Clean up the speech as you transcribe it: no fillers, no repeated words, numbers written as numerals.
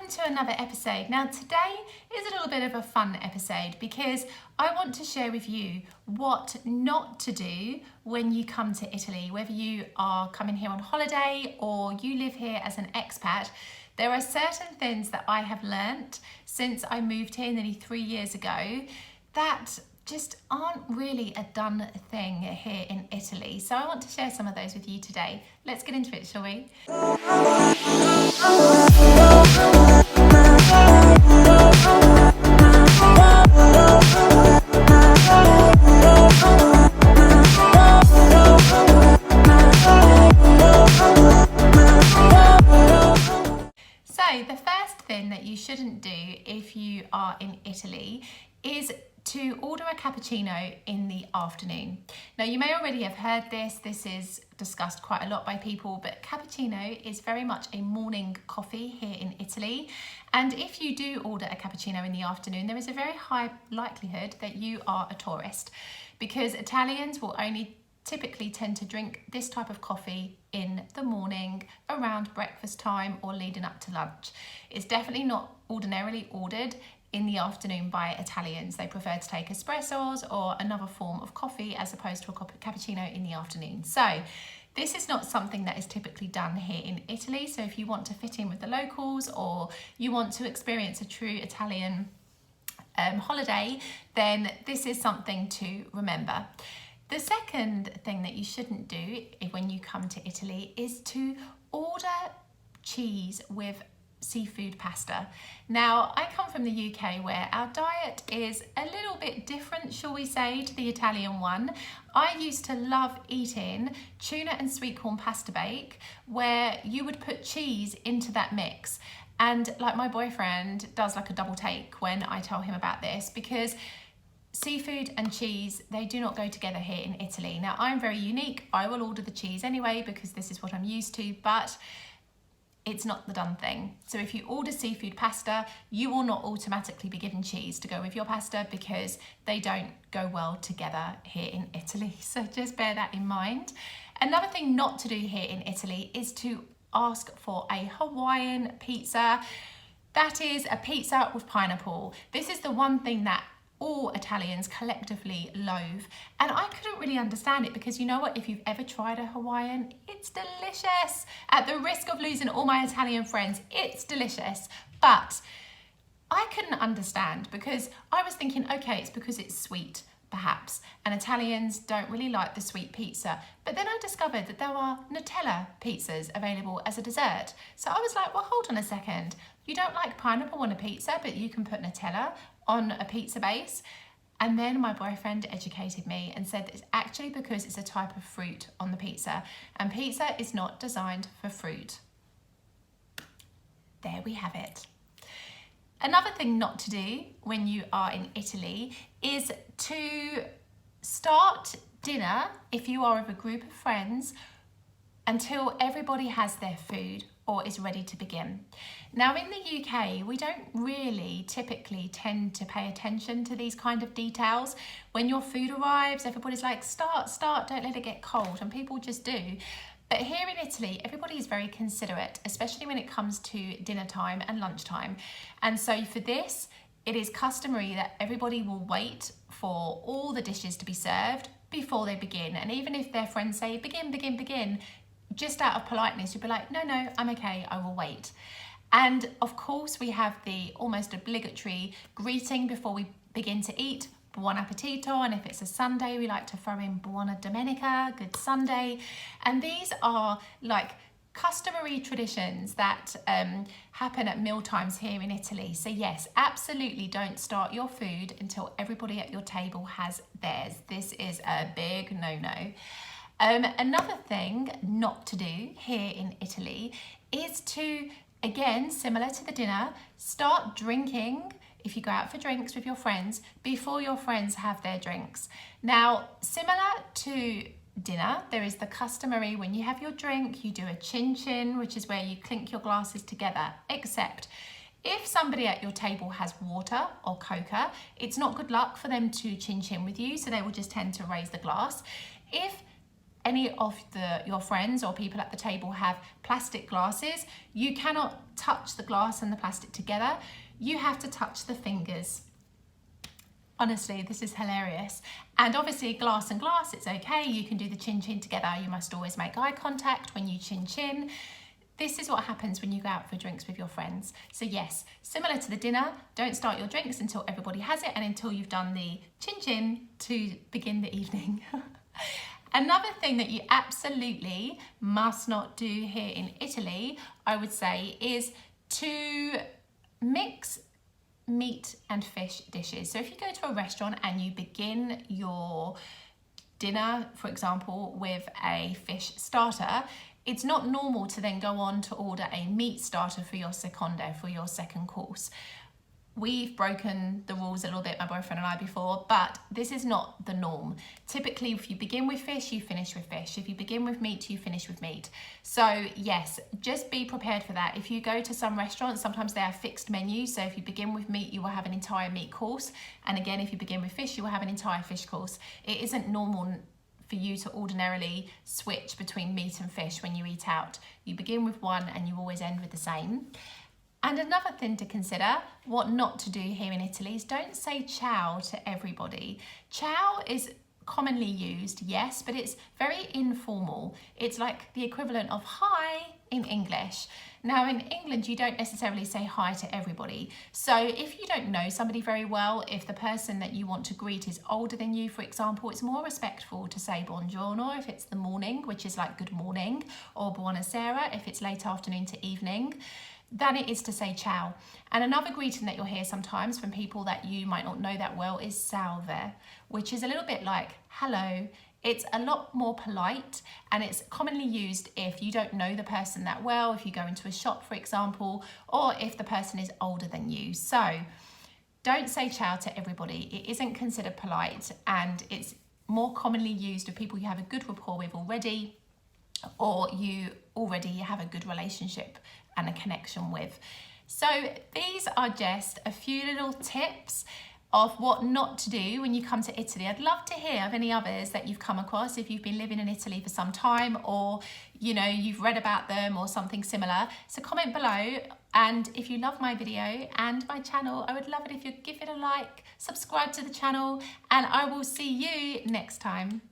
welcome to another episode. Now today is a little bit of a fun episode because I want to share with you what not to do when you come to Italy. Whether you are coming here on holiday or you live here as an expat, there are certain things that I have learnt since I moved here nearly 3 years ago that just aren't really a done thing here in Italy. So I want to share some of those with you today. Let's get into it, shall we? So the first thing that you shouldn't do if you are in Italy is to order a cappuccino in the afternoon. Now you may already have heard this is discussed quite a lot by people, but cappuccino is very much a morning coffee here in Italy. And if you do order a cappuccino in the afternoon, there is a very high likelihood that you are a tourist, because Italians will only typically tend to drink this type of coffee in the morning around breakfast time or leading up to lunch. It's definitely not ordinarily ordered in the afternoon by Italians. They prefer to take espressos or another form of coffee as opposed to a cappuccino in the afternoon. So this is not something that is typically done here in Italy. So if you want to fit in with the locals or you want to experience a true Italian holiday, then this is something to remember. The second thing that you shouldn't do when you come to Italy is to order cheese with seafood pasta. Now, I come from the UK where our diet is a little bit different, shall we say, to the Italian one. I used to love eating tuna and sweet corn pasta bake, where you would put cheese into that mix. And like my boyfriend does like a double take when I tell him about this, because seafood and cheese, they do not go together here in Italy. Now, I'm very unique. I will order the cheese anyway because this is what I'm used to, but it's not the done thing. So if you order seafood pasta, you will not automatically be given cheese to go with your pasta because they don't go well together here in Italy. So just bear that in mind. Another thing not to do here in Italy is to ask for a Hawaiian pizza. That is a pizza with pineapple. This is the one thing that all Italians collectively loathe, and I couldn't really understand it because you know what, if you've ever tried a Hawaiian, it's delicious. At the risk of losing all my Italian friends, it's delicious, but I couldn't understand because I was thinking, okay, it's because it's sweet perhaps, and Italians don't really like the sweet pizza. But then I discovered that there are Nutella pizzas available as a dessert. So I was like, well, hold on a second. You don't like pineapple on a pizza, but you can put Nutella on a pizza base. And then my boyfriend educated me and said that it's actually because it's a type of fruit on the pizza, and pizza is not designed for fruit. There we have it. Another thing not to do when you are in Italy is to start dinner, if you are with a group of friends, until everybody has their food or is ready to begin. Now in the UK, we don't really typically tend to pay attention to these kind of details. When your food arrives, everybody's like, start, don't let it get cold, and people just do. But here in Italy, everybody is very considerate, especially when it comes to dinner time and lunchtime. And so for this, it is customary that everybody will wait for all the dishes to be served before they begin. And even if their friends say, begin, just out of politeness, you'll be like, no, I'm okay, I will wait. And of course, we have the almost obligatory greeting before we begin to eat, buon appetito, and if it's a Sunday, we like to throw in buona domenica, good Sunday. And these are like customary traditions that happen at meal times here in Italy. So yes, absolutely don't start your food until everybody at your table has theirs. This is a big no-no. Another thing not to do here in Italy is to, again, similar to the dinner, start drinking if you go out for drinks with your friends before your friends have their drinks. Now, similar to dinner, there is the customary, when you have your drink, you do a chin-chin, which is where you clink your glasses together, except if somebody at your table has water or coca, it's not good luck for them to chin-chin with you, so they will just tend to raise the glass. If any of your friends or people at the table have plastic glasses, you cannot touch the glass and the plastic together. You have to touch the fingers. Honestly, this is hilarious. And obviously glass and glass, it's okay. You can do the chin chin together. You must always make eye contact when you chin chin. This is what happens when you go out for drinks with your friends. So yes, similar to the dinner, don't start your drinks until everybody has it and until you've done the chin chin to begin the evening. Another thing that you absolutely must not do here in Italy, I would say, is to mix meat and fish dishes. So if you go to a restaurant and you begin your dinner, for example, with a fish starter, it's not normal to then go on to order a meat starter for your secondo, for your second course. We've broken the rules a little bit, my boyfriend and I, before, but this is not the norm. Typically, if you begin with fish, you finish with fish. If you begin with meat, you finish with meat. So yes, just be prepared for that. If you go to some restaurants, sometimes they have fixed menus. So if you begin with meat, you will have an entire meat course. And again, if you begin with fish, you will have an entire fish course. It isn't normal for you to ordinarily switch between meat and fish when you eat out. You begin with one and you always end with the same. And another thing to consider, what not to do here in Italy, is don't say ciao to everybody. Ciao is commonly used, yes, but it's very informal. It's like the equivalent of hi in English. Now in England, you don't necessarily say hi to everybody. So if you don't know somebody very well, if the person that you want to greet is older than you, for example, it's more respectful to say buongiorno if it's the morning, which is like good morning, or buonasera if it's late afternoon to evening, than it is to say ciao. And another greeting that you'll hear sometimes from people that you might not know that well is salve, which is a little bit like hello. It's a lot more polite and it's commonly used if you don't know the person that well, if you go into a shop, for example, or if the person is older than you. So don't say ciao to everybody. It isn't considered polite and it's more commonly used with people you have a good rapport with already, or you already have a good relationship and a connection with. So these are just a few little tips of what not to do when you come to Italy. I'd love to hear of any others that you've come across if you've been living in Italy for some time, or you know, you've read about them or something similar. So comment below, and if you love my video and my channel, I would love it if you'd give it a like, subscribe to the channel, and I will see you next time.